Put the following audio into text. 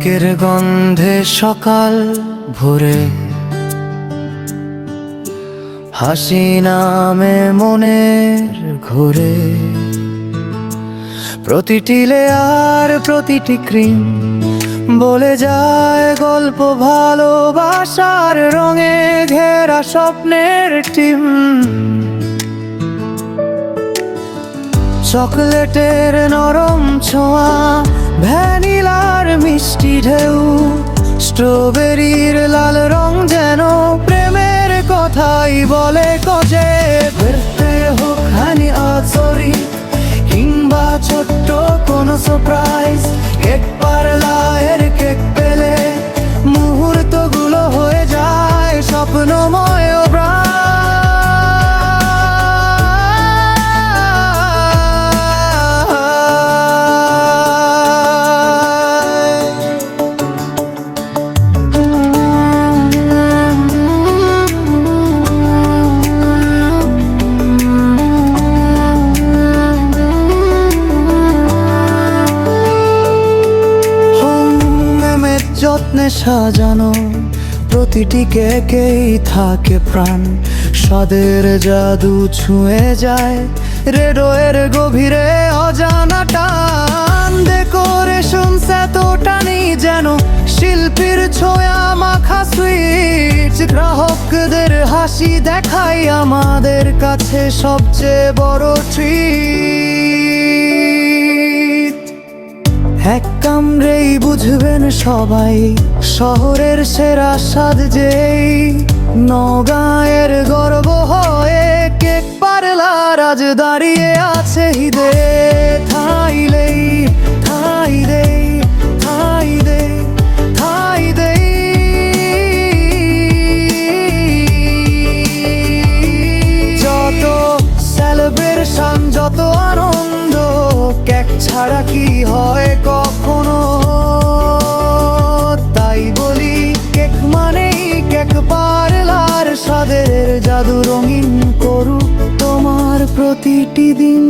কেকের গন্ধে সকাল ভোরে, হাসি নামে মনের ঘোরে। প্রতিটি লেয়ার প্রতিটি ক্রিম বলে যায় গল্প ভালোবাসার রঙে ঘেরা স্বপ্নের টিম। চকলেটের নরম ছোঁয়া, ভ্যানিলার মিষ্টি ঢেউ, স্ট্রবেরির লাল রং যেন প্রেমের কথাই বলে কজে। ফিরতে হোক হানি আচরি কিংবা ছোট্ট কোনো সারপ্রাইজ, কেক পার্লারের কেক পেলে মুহূর্তগুলো হয়ে যায় স্বপ্নময় প্রায়। যত্নে সাজানো প্রতিটি কেকেই থাকে প্রাণ, স্বাদের জাদু ছুঁয়ে যায় হৃদয়ের গভীরে অজানা টান। ডেকোরেশনস এত টানি যেন শিল্পীর ছোঁয়া মাখা সুইট, গ্রাহকদের হাসি দেখাই আমাদের কাছে সবচেয়ে বড় ট্রিট। এক কামড়েই বুঝবেন সবাই শহরের সেরা স্বাদ যেই, নওগাঁয়ের গর্ব হয়ে কেক পার্লার আজ দাঁড়িয়ে আছে হিদে। ঠাই দেই, ঠাই দেই, ঠাই দেই, ঠাই দেই। যত সেলিব্রেশন যত আনন্দ, কেক ছাড়া কি হয় কখনো? তাই বলি কেক মানেই কেক পার্লার, স্বাদের জাদু রঙিন করুক তোমার প্রতিটি দিন।